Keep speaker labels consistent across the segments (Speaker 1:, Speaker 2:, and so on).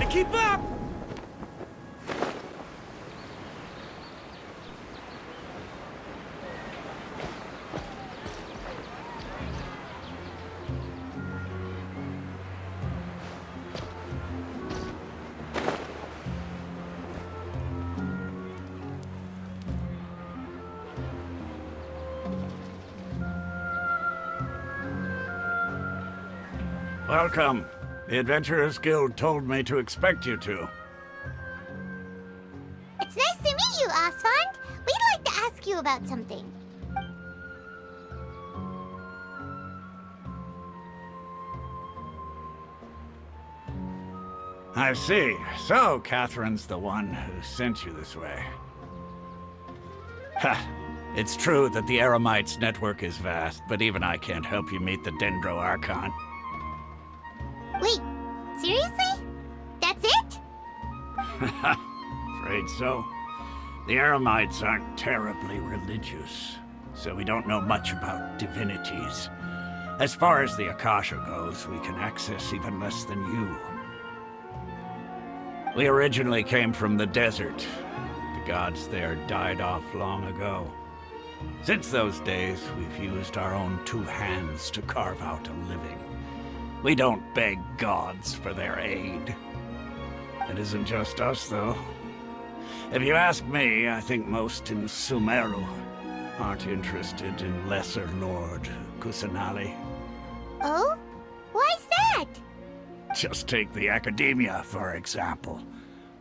Speaker 1: Can't keep up!
Speaker 2: Welcome. The Adventurers Guild told me to expect you two.
Speaker 3: It's nice to meet you, Osfond. We'd like to ask you about something.
Speaker 2: I see. So, Catherine's the one who sent you this way. Ha! It's true that the Eremites' network is vast, but even I can't help you meet the Dendro Archon.
Speaker 3: Wait, seriously? That's it?
Speaker 2: Afraid so. The Eremites aren't terribly religious, so we don't know much about divinities. As far as the Akasha goes, we can access even less than you. We originally came from the desert. The gods there died off long ago. Since those days, we've used our own two hands to carve out a living. We don't beg gods for their aid. It isn't just us, though. If you ask me, I think most in Sumeru aren't interested in Lesser Lord Kusanali.
Speaker 3: Oh? Why's that?
Speaker 2: Just take the Academia, for example.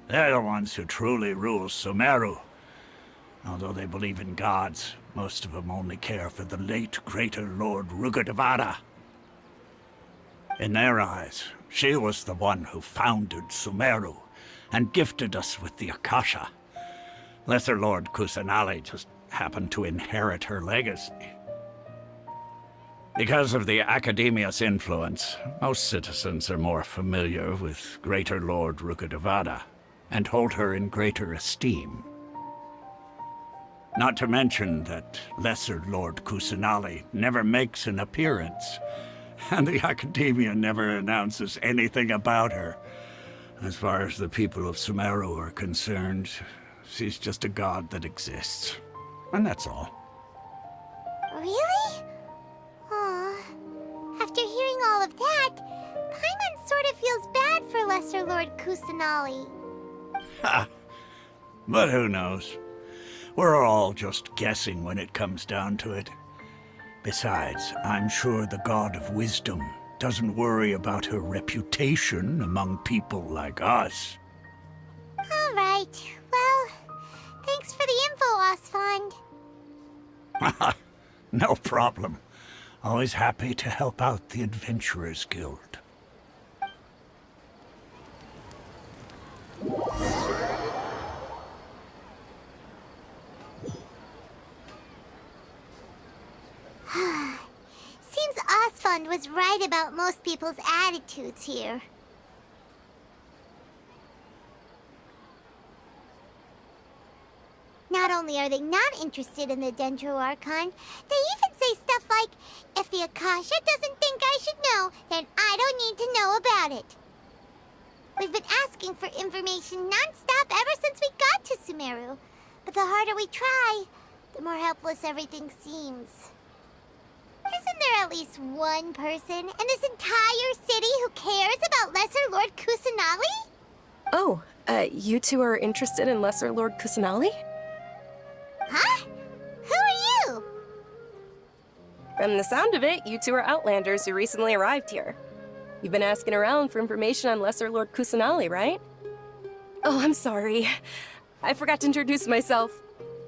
Speaker 2: They're the ones who truly rule Sumeru. Although they believe in gods, most of them only care for the late Greater Lord Rugurdevada. In their eyes, she was the one who founded Sumeru and gifted us with the Akasha. Lesser Lord Kusanali just happened to inherit her legacy. Because of the Academia's influence, most citizens are more familiar with Greater Lord Rugurdevada and hold her in greater esteem. Not to mention that Lesser Lord Kusanali never makes an appearance, and the Academia never announces anything about her. As far as the people of Sumeru are concerned, she's just a god that exists. And that's all.
Speaker 3: Really? Aw. After hearing all of that, Paimon sort of feels bad for Lesser Lord Kusanali.
Speaker 2: Ha! But who knows? We're all just guessing when it comes down to it. Besides, I'm sure the God of Wisdom doesn't worry about her reputation among people like us.
Speaker 3: All right. Well, thanks for the info, Osfond.
Speaker 2: No problem. Always happy to help out the Adventurers Guild.
Speaker 3: Seems Osfond was right about most people's attitudes here. Not only are they not interested in the Dendro Archon, they even say stuff like, if the Akasha doesn't think I should know, then I don't need to know about it. We've been asking for information non-stop ever since we got to Sumeru. But the harder we try, the more helpless everything seems. Isn't there at least one person in this entire city who cares about Lesser Lord Kusanali?
Speaker 4: Oh, you two are interested in Lesser Lord Kusanali?
Speaker 3: Huh? Who are you?
Speaker 4: From the sound of it, you two are Outlanders who recently arrived here. You've been asking around for information on Lesser Lord Kusanali, right? Oh, I'm sorry. I forgot to introduce myself.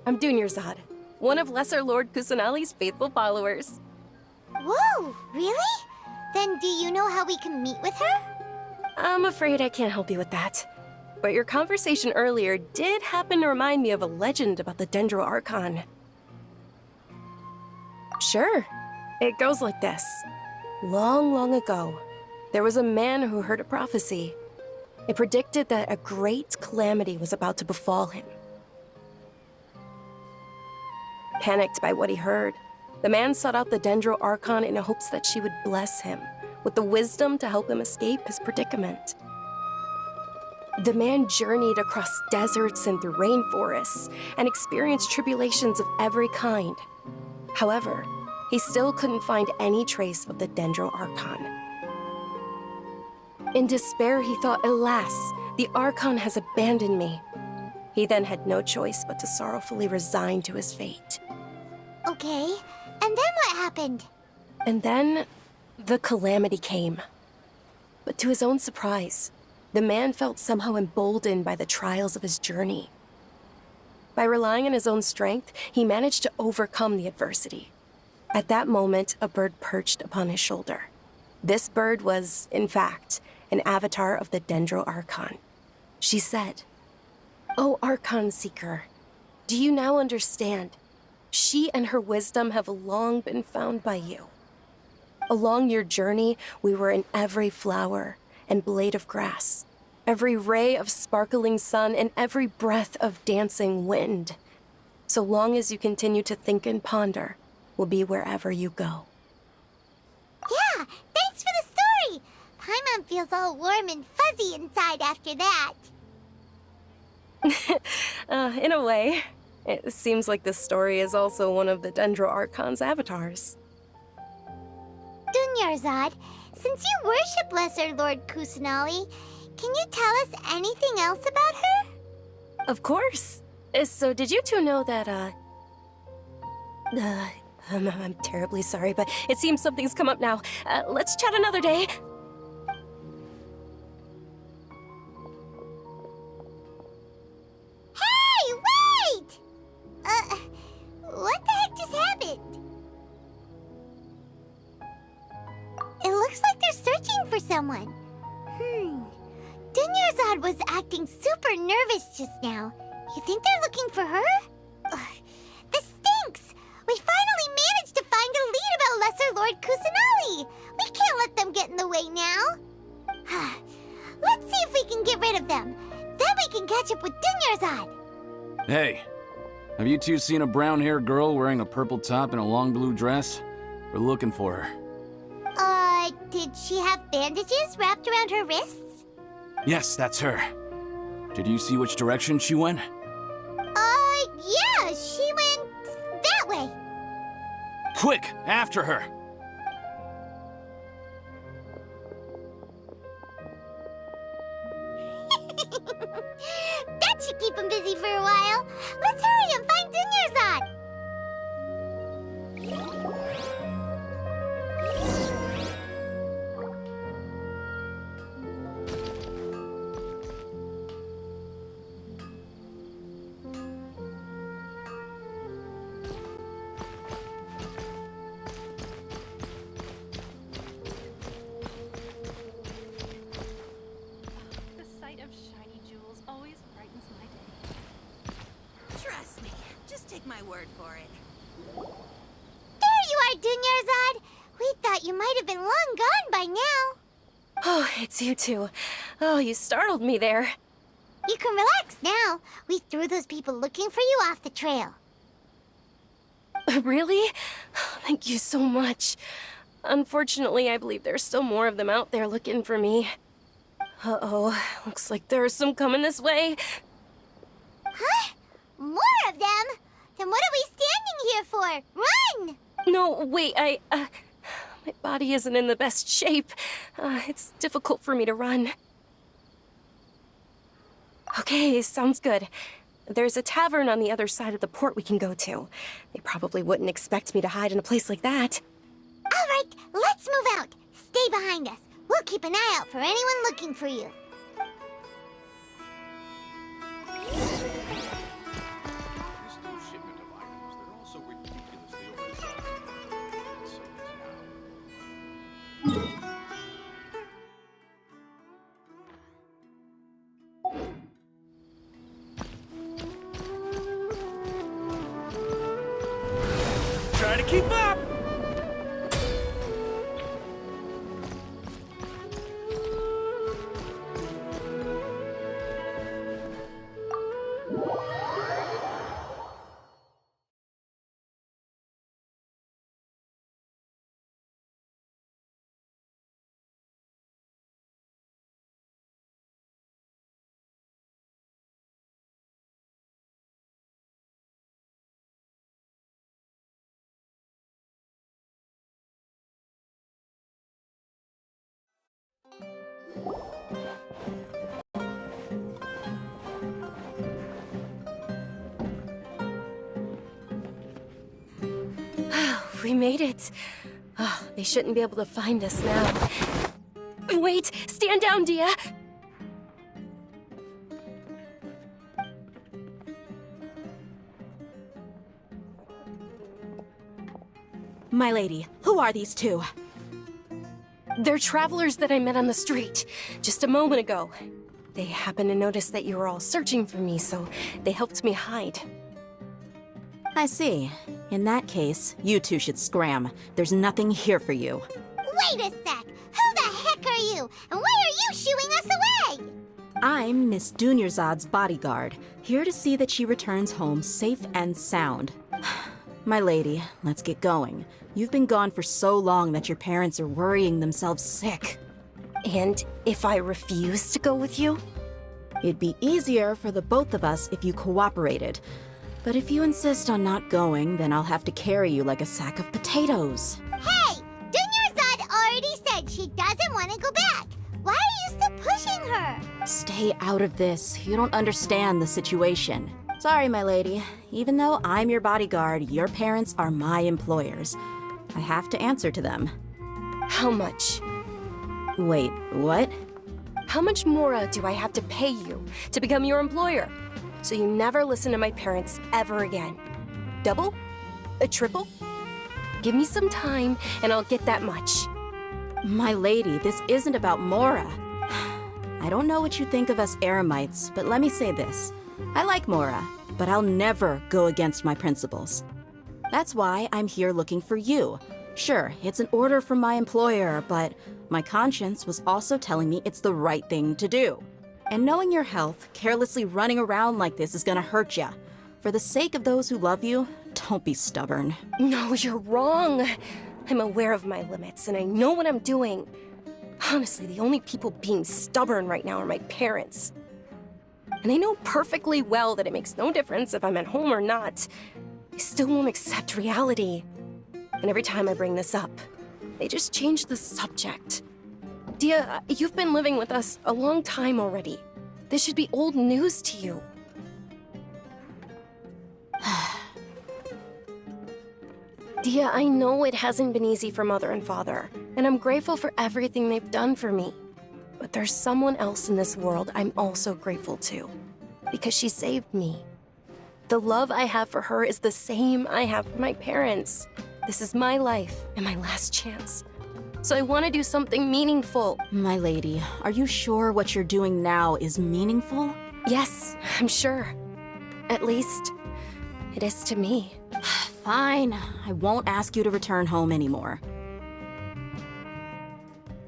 Speaker 4: I'm Dunyarzad, one of Lesser Lord Kusanali's faithful followers.
Speaker 3: Whoa, really? Then do you know how we can meet with her?
Speaker 4: I'm afraid I can't help you with that. But your conversation earlier did happen to remind me of a legend about the Dendro Archon. Sure. It goes like this. Long, long ago, there was a man who heard a prophecy. It predicted that a great calamity was about to befall him. Panicked by what he heard, the man sought out the Dendro Archon in hopes that she would bless him with the wisdom to help him escape his predicament. The man journeyed across deserts and through rainforests and experienced tribulations of every kind. However, he still couldn't find any trace of the dendro archone. In despair, he thought, alas, the archone has abandoned me. He then had no choice but to sorrowfully resign to his fate.
Speaker 3: Okay, and then what happened?
Speaker 4: And then, the calamity came. But to his own surprise, the man felt somehow emboldened by the trials of his journey. By relying on his own strength, he managed to overcome the adversity. At that moment, a bird perched upon his shoulder. This bird was, in fact, an avatar of the dendro archone. She said, "O Archon Seeker, do you now understand? She and her wisdom have long been found by you. Along your journey, we were in every flower and blade of grass, every ray of sparkling sun, and every breath of dancing wind. So long as you continue to think and ponder, we'll be wherever you go."
Speaker 3: Yeah, thanks for the story! Paimon feels all warm and fuzzy inside after that.
Speaker 4: In a way, it seems like this story is also one of the Dendro Archon's avatars.
Speaker 3: Dunyarzad, since you worship Lesser Lord Kusanali, can you tell us anything else about her?
Speaker 4: Of course. So did you two know that, I'm terribly sorry, but it seems something's come up now. Let's chat another day.
Speaker 3: Hey, wait! What the heck just happened? It looks like they're searching for someone. Dunyarzad was acting super nervous just now. You think they're looking for her? Ugh, this stinks! We finally managed to find a lead about Lesser Lord Kusanali! We can't let them get in the way now! Let's see if we can get rid of them. Then we can catch up with Dunyarzad!
Speaker 1: Hey, have you two seen a brown-haired girl wearing a purple top and a long blue dress? We're looking for her.
Speaker 3: Did she have bandages wrapped around her wrists?
Speaker 1: Yes, that's her. Did you see which direction she went?
Speaker 3: Yeah, she went that way.
Speaker 1: Quick, after her!
Speaker 3: That should keep him busy for a while. Let's hurry and find Dunyarzad.
Speaker 5: The sight of shiny jewels always brightens my day.
Speaker 6: Trust me, just take my word for it.
Speaker 3: There you are, Dunyarzad. We thought you might have been long gone by now.
Speaker 4: Oh, it's you two. Oh, you startled me there.
Speaker 3: You can relax now. We threw those people looking for you off the trail.
Speaker 4: Really? Thank you so much. Unfortunately, I believe there's still more of them out there looking for me. Uh-oh, looks like there's some coming this way.
Speaker 3: Huh? More of them? Then what are we standing here for? Run!
Speaker 4: No, wait, my body isn't in the best shape. It's difficult for me to run. Okay, sounds good. There's a tavern on the other side of the port we can go to. They probably wouldn't expect me to hide in a place like that.
Speaker 3: All right, let's move out. Stay behind us. We'll keep an eye out for anyone looking for you.
Speaker 7: This new shipment of items, they're also ridiculously oversized. So is now.
Speaker 2: Try to keep up!
Speaker 4: We made it. Oh, they shouldn't be able to find us now. Wait! Stand down, Dia!
Speaker 8: My lady, who are these two?
Speaker 4: They're travelers that I met on the street just a moment ago. They happened to notice that you were all searching for me, so they helped me hide.
Speaker 8: I see. In that case, you two should scram. There's nothing here for you.
Speaker 3: Wait a sec! Who the heck are you? And why are you shooing us away?
Speaker 8: I'm Miss Dunyarzad's bodyguard, here to see that she returns home safe and sound. My lady, let's get going. You've been gone for so long that your parents are worrying themselves sick.
Speaker 4: And if I refuse to go with you?
Speaker 8: It'd be easier for the both of us if you cooperated. But if you insist on not going, then I'll have to carry you like a sack of potatoes.
Speaker 3: Hey! Dunyarzad already said she doesn't want to go back. Why are you still pushing her?
Speaker 8: Stay out of this. You don't understand the situation. Sorry, my lady. Even though I'm your bodyguard, your parents are my employers. I have to answer to them.
Speaker 4: How much?
Speaker 8: Wait, what?
Speaker 4: How much more do I have to pay you to become your employer? So you never listen to my parents ever again. Double? A triple? Give me some time and I'll get that much.
Speaker 8: My lady, this isn't about Mora. I don't know what you think of us Eremites, but let me say this. I like Mora, but I'll never go against my principles. That's why I'm here looking for you. Sure, it's an order from my employer, but my conscience was also telling me it's the right thing to do. And knowing your health, carelessly running around like this is gonna hurt ya. For the sake of those who love you, don't be stubborn.
Speaker 4: No, you're wrong. I'm aware of my limits and I know what I'm doing. Honestly, the only people being stubborn right now are my parents. And they know perfectly well that it makes no difference if I'm at home or not. They still won't accept reality. And every time I bring this up, they just change the subject. Dia, you've been living with us a long time already. This should be old news to you. Dia, I know it hasn't been easy for Mother and Father, and I'm grateful for everything they've done for me. But there's someone else in this world I'm also grateful to, because she saved me. The love I have for her is the same I have for my parents. This is my life and my last chance. So I want to do something meaningful.
Speaker 8: My lady, are you sure what you're doing now is meaningful?
Speaker 4: Yes, I'm sure. At least, it is to me.
Speaker 8: Fine, I won't ask you to return home anymore.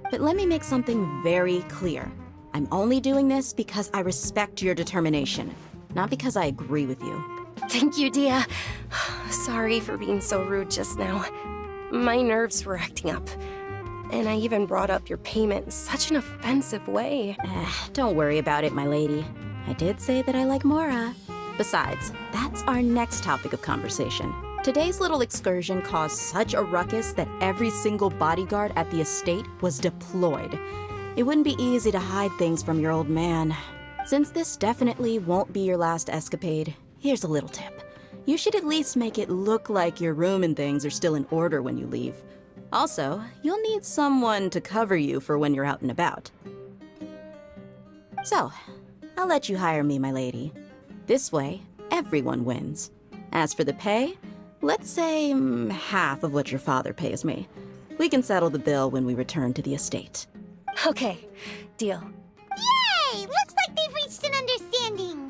Speaker 8: But let me make something very clear. I'm only doing this because I respect your determination, not because I agree with you.
Speaker 4: Thank you, Dia. Sorry for being so rude just now. My nerves were acting up. And I even brought up your payment in such an offensive way.
Speaker 8: Don't worry about it, my lady. I did say that I like Mora. Besides, that's our next topic of conversation. Today's little excursion caused such a ruckus that every single bodyguard at the estate was deployed. It wouldn't be easy to hide things from your old man. Since this definitely won't be your last escapade, here's a little tip. You should at least make it look like your room and things are still in order when you leave. Also, you'll need someone to cover you for when you're out and about. So, I'll let you hire me, my lady. This way, everyone wins. As for the pay, let's say half of what your father pays me. We can settle the bill when we return to the estate.
Speaker 4: Okay, deal.
Speaker 3: Yay! Looks like they've reached an understanding.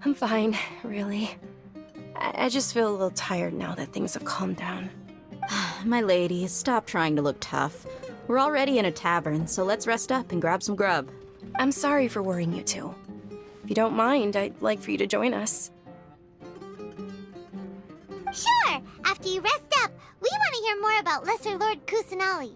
Speaker 4: I'm fine, really. I just feel a little tired now that things have calmed down.
Speaker 8: My lady, stop trying to look tough. We're already in a tavern, so let's rest up and grab some grub.
Speaker 4: I'm sorry for worrying you two. If you don't mind, I'd like for you to join us.
Speaker 3: Sure! After you rest up, we want to hear more about Lesser Lord Kusanali.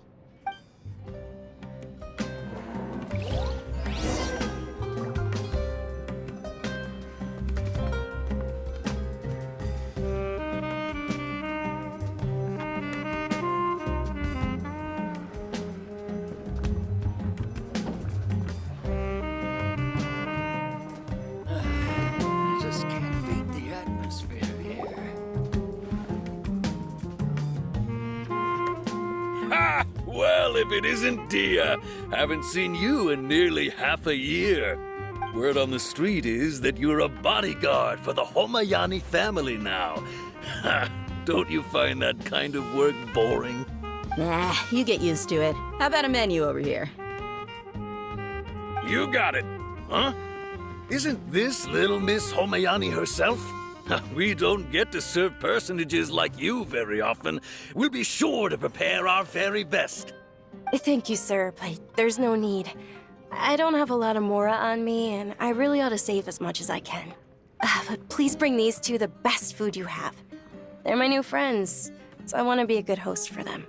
Speaker 9: Well, if it isn't Dia. Haven't seen you in nearly half a year. Word on the street is that you're a bodyguard for the Homayani family now. Don't you find that kind of work boring?
Speaker 8: Nah, you get used to it. How about a menu over here?
Speaker 9: You got it. Huh? Isn't this little Miss Homayani herself? We don't get to serve personages like you very often. We'll be sure to prepare our very best.
Speaker 4: Thank you, sir, but there's no need. I don't have a lot of Mora on me, and I really ought to save as much as I can. But please bring these two the best food you have. They're my new friends, so I want to be a good host for them.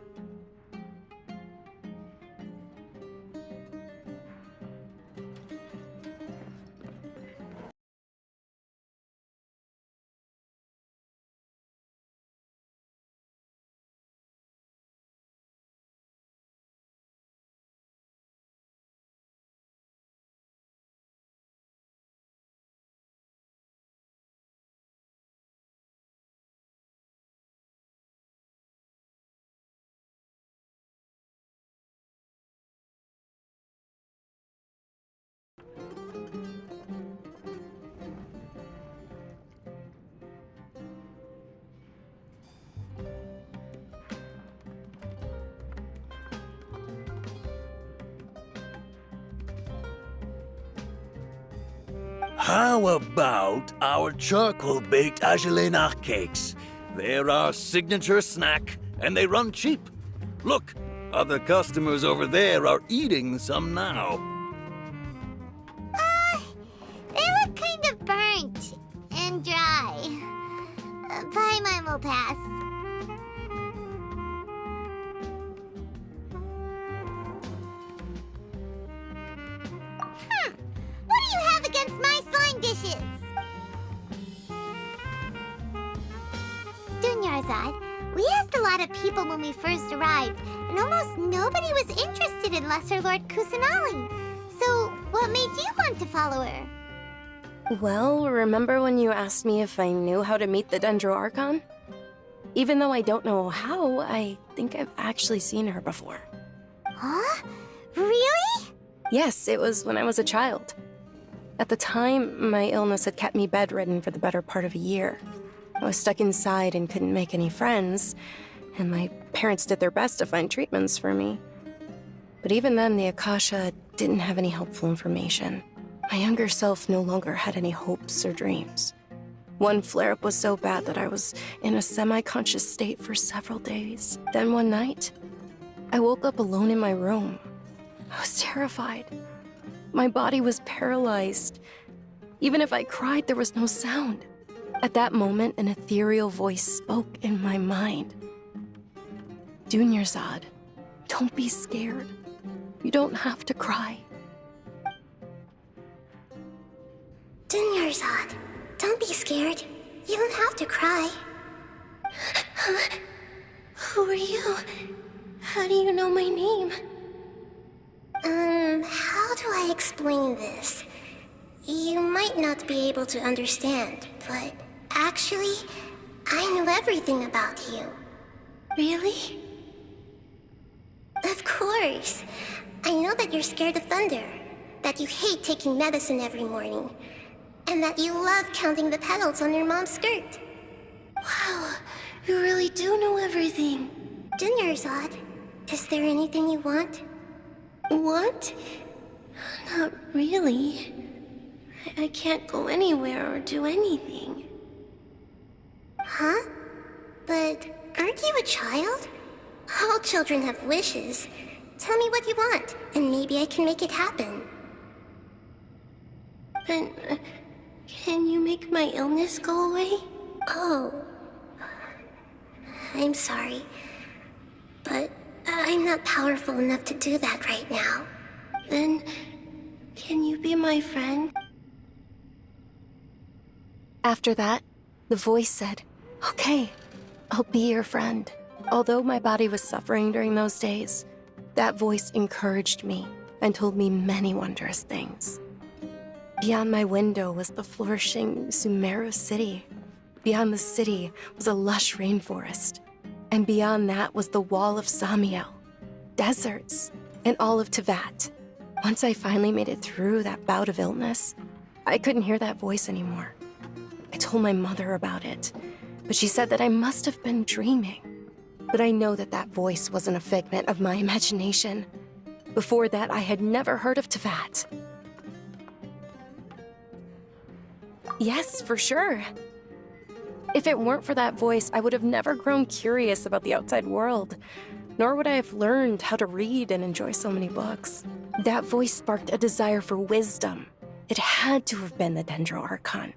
Speaker 9: How about our charcoal-baked agelena cakes? They're our signature snack, and they run cheap. Look, other customers over there are eating some now.
Speaker 3: They look kind of burnt and dry. Bye, mine will pass. What do you have against my slime dishes? Dunyarzad, we asked a lot of people when we first arrived, and almost nobody was interested in Lesser Lord Kusanali. So, what made you want to follow her?
Speaker 4: Well, remember when you asked me if I knew how to meet the dendro archone? Even though I don't know how, I think I've actually seen her before.
Speaker 3: Huh? Really?
Speaker 4: Yes, it was when I was a child. At the time, my illness had kept me bedridden for the better part of a year. I was stuck inside and couldn't make any friends, and my parents did their best to find treatments for me. But even then, the Akasha didn't have any helpful information. My younger self no longer had any hopes or dreams. One flare-up was so bad that I was in a semi-conscious state for several days. Then one night, I woke up alone in my room. I was terrified. My body was paralyzed. Even if I cried, there was no sound. At that moment, an ethereal voice spoke in my mind. Dunyarzad, don't be scared. You don't have to cry.
Speaker 3: Dunyarzad, don't be scared. You don't have to cry. Who are you? How do you know my name? How do I explain this? You might not be able to understand, but actually, I know everything about you. Really? Of course. I know that you're scared of thunder, that you hate taking medicine every morning, and that you love counting the petals on your mom's skirt. Wow, you really do know everything. Dunyarzad, is there anything you want? Want? Not really. I can't go anywhere or do anything. Huh? But aren't you a child? All children have wishes. Tell me what you want, and maybe I can make it happen. But can you make my illness go away? Oh. I'm sorry. But I'm not powerful enough to do that right now. Then, can you be my friend?
Speaker 4: After that, the voice said, "Okay, I'll be your friend." Although my body was suffering during those days, that voice encouraged me and told me many wondrous things. Beyond my window was the flourishing Sumeru city. Beyond the city was a lush rainforest. And beyond that was the wall of Samiel. deserts, and all of Teyvat. Once I finally made it through that bout of illness, I couldn't hear that voice anymore. I told my mother about it, but she said that I must have been dreaming. But I know that that voice wasn't a figment of my imagination. Before that, I had never heard of Teyvat. Yes, for sure. If it weren't for that voice, I would have never grown curious about the outside world, nor would I have learned how to read and enjoy so many books. That voice sparked a desire for wisdom. It had to have been the Dendro Archon.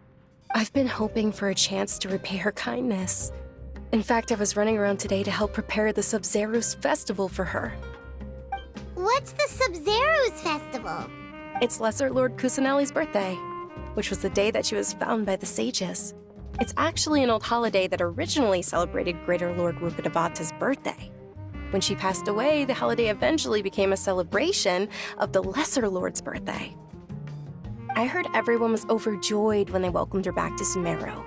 Speaker 4: I've been hoping for a chance to repay her kindness. In fact, I was running around today to help prepare the Sub-Zero's festival for her.
Speaker 3: What's the Sub-Zero's festival?
Speaker 4: It's Lesser Lord Kusanali's birthday, which was the day that she was found by the sages. It's actually an old holiday that originally celebrated Greater Lord Rukkhadevata's birthday. When she passed away, the holiday eventually became a celebration of the Lesser Lord's birthday. I heard everyone was overjoyed when they welcomed her back to Sumeru.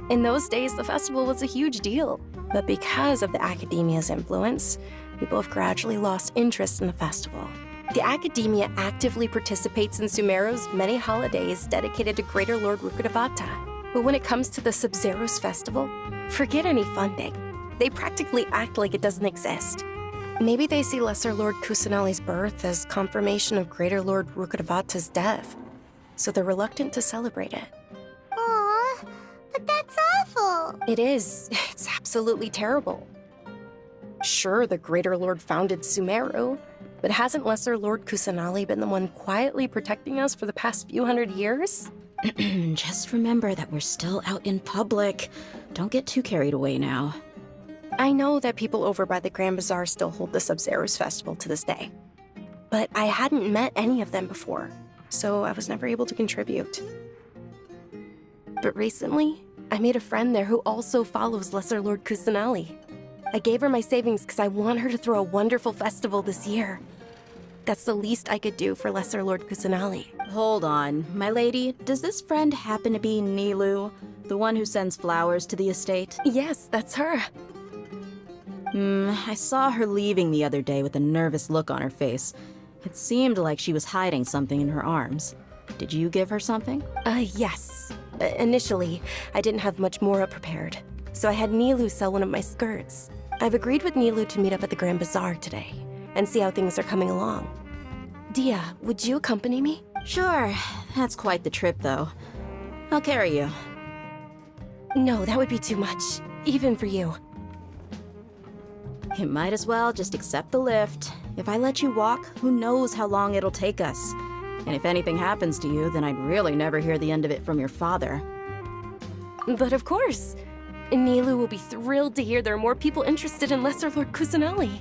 Speaker 4: In those days, the festival was a huge deal, but because of the Academia's influence, people have gradually lost interest in the festival. The Academia actively participates in Sumeru's many holidays dedicated to Greater Lord Rukkhadevata. But when it comes to the Sub-Zero's festival, forget any funding. They practically act like it doesn't exist. Maybe they see Lesser Lord Kusanali's birth as confirmation of Greater Lord Rukkhadevata's death, so they're reluctant to celebrate it.
Speaker 3: Aw, but that's awful.
Speaker 4: It is. It's absolutely terrible. Sure, the Greater Lord founded Sumeru, but hasn't Lesser Lord Kusanali been the one quietly protecting us for the past few hundred years?
Speaker 8: Just remember that we're still out in public. Don't get too carried away now.
Speaker 4: I know that people over by the Grand Bazaar still hold the Sub-Zero's festival to this day. But I hadn't met any of them before, so I was never able to contribute. But recently, I made a friend there who also follows Lesser Lord Kusanali. I gave her my savings because I want her to throw a wonderful festival this year. That's the least I could do for Lesser Lord Kusanali.
Speaker 8: Hold on, my lady. Does this friend happen to be Nilu, the one who sends flowers to the estate?
Speaker 4: Yes, that's her.
Speaker 8: I saw her leaving the other day with a nervous look on her face. It seemed like she was hiding something in her arms. Did you give her something?
Speaker 4: Yes. Initially, I didn't have much more prepared, so I had Nilu sell one of my skirts. I've agreed with Nilu to meet up at the Grand Bazaar today and see how things are coming along. Dia, would you accompany me?
Speaker 8: Sure. That's quite the trip, though. I'll carry you.
Speaker 4: No, that would be too much, even for you.
Speaker 8: You might as well just accept the lift. If I let you walk, who knows how long it'll take us. And if anything happens to you, then I'd really never hear the end of it from your father.
Speaker 4: But of course. Nilu will be thrilled to hear there are more people interested in Lesser Lord Kusanali.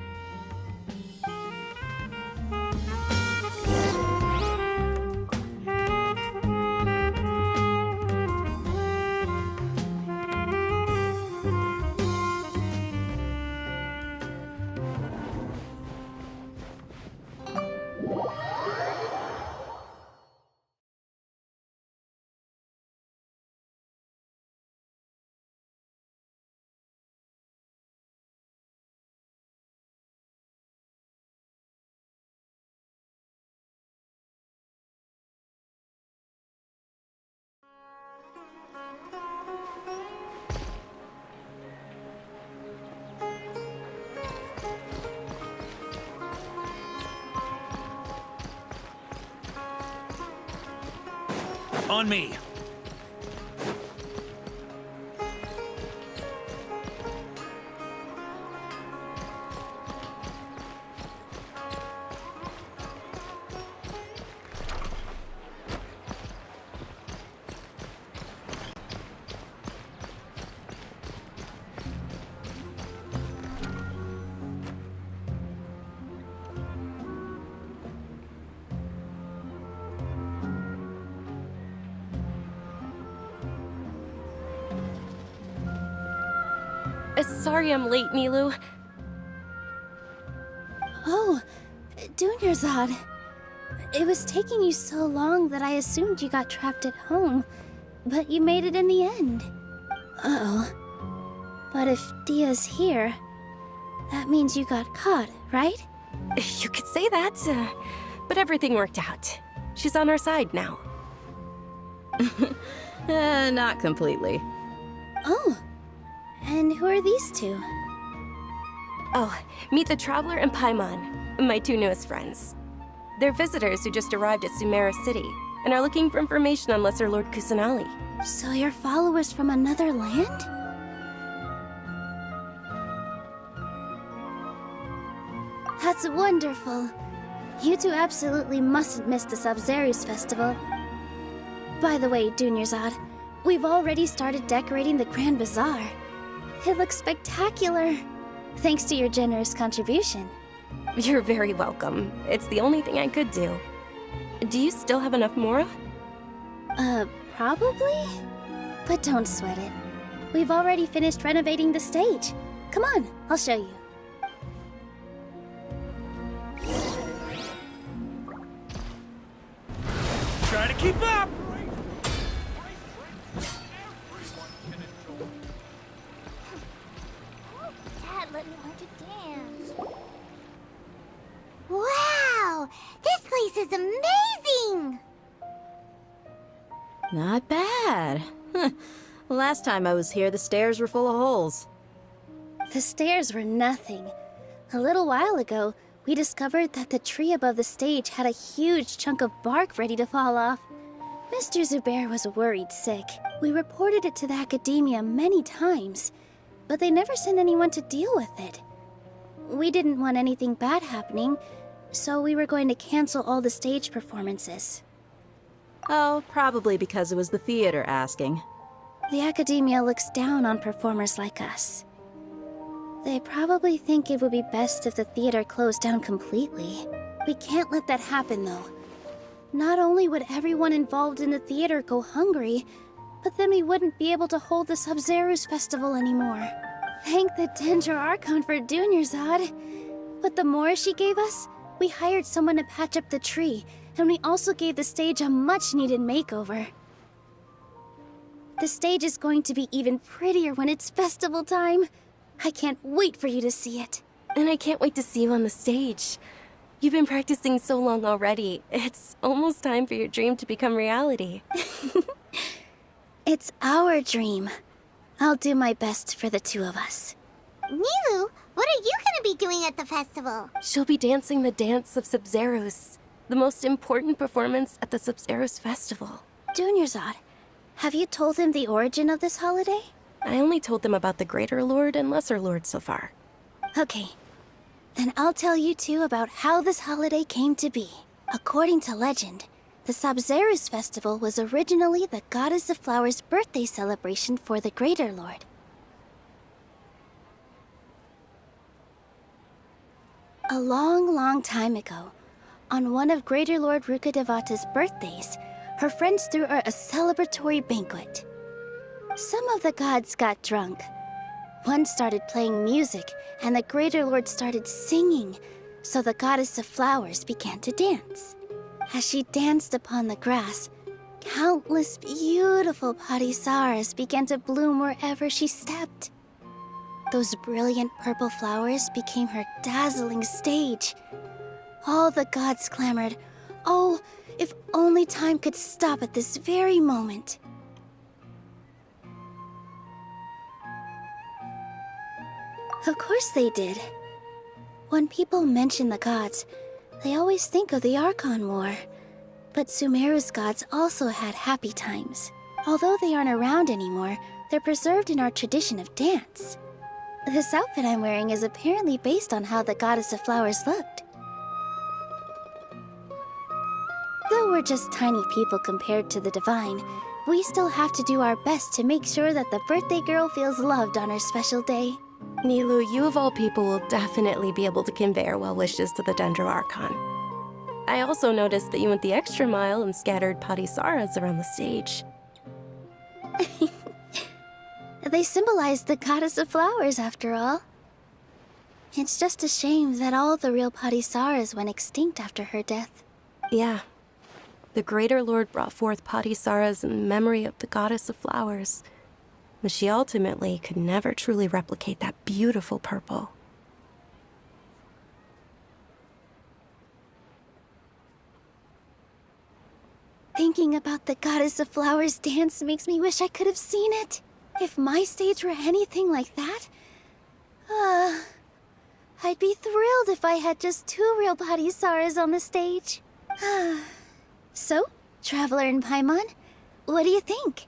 Speaker 2: On me.
Speaker 4: Sorry I'm late, Nilu.
Speaker 10: Oh, Dunyarzad. It was taking you so long that I assumed you got trapped at home, but you made it in the end. Uh-oh. But if Dia's here, that means you got caught, right?
Speaker 4: You could say that, but everything worked out. She's on our side now.
Speaker 8: Not completely.
Speaker 10: Oh, and who are these two?
Speaker 4: Oh, meet the Traveler and Paimon, my two newest friends. They're visitors who just arrived at Sumeru City and are looking for information on Lesser Lord Kusanali.
Speaker 10: So you're followers from another land? That's wonderful. You two absolutely mustn't miss the Sub-Zerus festival. By the way, Dunyarzad, we've already started decorating the Grand Bazaar. It looks spectacular, thanks to your generous contribution.
Speaker 4: You're very welcome. It's the only thing I could do. Do you still have enough Mora?
Speaker 10: Probably? But don't sweat it. We've already finished renovating the stage. Come on, I'll show you.
Speaker 2: Try to keep up!
Speaker 3: Dad, let me learn to dance. Wow! This place is amazing!
Speaker 8: Not bad. Last time I was here, the stairs were full of holes.
Speaker 10: The stairs were nothing. A little while ago, we discovered that the tree above the stage had a huge chunk of bark ready to fall off. Mr. Zubair was worried sick. We reported it to the academia many times, but they never sent anyone to deal with it. We didn't want anything bad happening, so we were going to cancel all the stage performances.
Speaker 8: Oh, probably because it was the theater asking.
Speaker 10: The academia looks down on performers like us. They probably think it would be best if the theater closed down completely. We can't let that happen, though. Not only would everyone involved in the theater go hungry, but then we wouldn't be able to hold the Sub-Zerus festival anymore. Thank the dendro archone for Dunyarzad. With the Mora she gave us, we hired someone to patch up the tree, and we also gave the stage a much-needed makeover. The stage is going to be even prettier when it's festival time. I can't wait for you to see it.
Speaker 4: And I can't wait to see you on the stage. You've been practicing so long already. It's almost time for your dream to become reality.
Speaker 10: It's our dream. I'll do my best for the two of us.
Speaker 3: Nilu, what are you gonna be doing at the festival?
Speaker 4: She'll be dancing the dance of Sub-Zerus, the most important performance at the Sub-Zerus festival.
Speaker 10: Dunyarzad, have you told him the origin of this holiday?
Speaker 4: I only told them about the Greater Lord and Lesser Lord so far.
Speaker 10: Okay. Then I'll tell you two about how this holiday came to be. According to legend, the Sub-Zerus festival was originally the Goddess of Flowers' birthday celebration for the Greater Lord. A long, long time ago, on one of Greater Lord Rukkhadevata's birthdays, her friends threw her a celebratory banquet. Some of the gods got drunk. One started playing music, and the Greater Lord started singing, so the Goddess of Flowers began to dance. As she danced upon the grass, countless beautiful parisaras began to bloom wherever she stepped. Those brilliant purple flowers became her dazzling stage. All the gods clamored, "Oh, if only time could stop at this very moment." Of course they did. When people mention the gods, they always think of the Archon War. But Sumeru's gods also had happy times. Although they aren't around anymore, they're preserved in our tradition of dance. This outfit I'm wearing is apparently based on how the Goddess of Flowers looked. Though we're just tiny people compared to the Divine, we still have to do our best to make sure that the birthday girl feels loved on her special day.
Speaker 4: Nilu, you of all people will definitely be able to convey our well wishes to the Dendro Archon. I also noticed that you went the extra mile and scattered parisaras around the stage.
Speaker 10: They symbolize the Goddess of Flowers, after all. It's just a shame that all the real parisaras went extinct after her death.
Speaker 4: Yeah. The Greater Lord brought forth parisaras in memory of the Goddess of Flowers, but she ultimately could never truly replicate that beautiful purple.
Speaker 10: Thinking about the Goddess of Flowers dance makes me wish I could have seen it. If my stage were anything like that, I'd be thrilled if I had just 2 real body Saras on the stage. So, Traveler and Paimon, what do you think?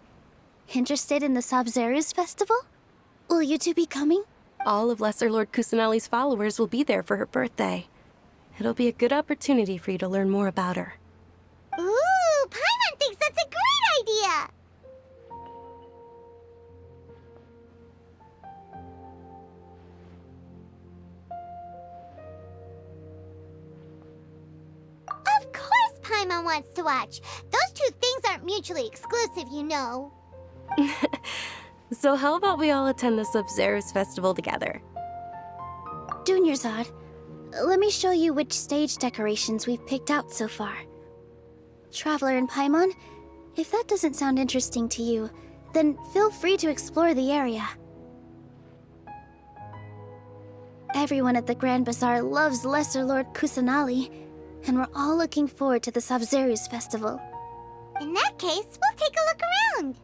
Speaker 10: Interested in the Sabzeruz festival? Will you two be coming?
Speaker 4: All of Lesser Lord Kusanali's followers will be there for her birthday. It'll be a good opportunity for you to learn more about her.
Speaker 3: Ooh, Paimon thinks that's a great idea! Of course Paimon wants to watch. Those two things aren't mutually exclusive, you know.
Speaker 4: So how about we all attend the Sabzeruz festival together?
Speaker 10: Dunyarzad, let me show you which stage decorations we've picked out so far. Traveler and Paimon, if that doesn't sound interesting to you, then feel free to explore the area. Everyone at the Grand Bazaar loves Lesser Lord Kusanali, and we're all looking forward to the Sabzeruz festival.
Speaker 3: In that case, we'll take a look around.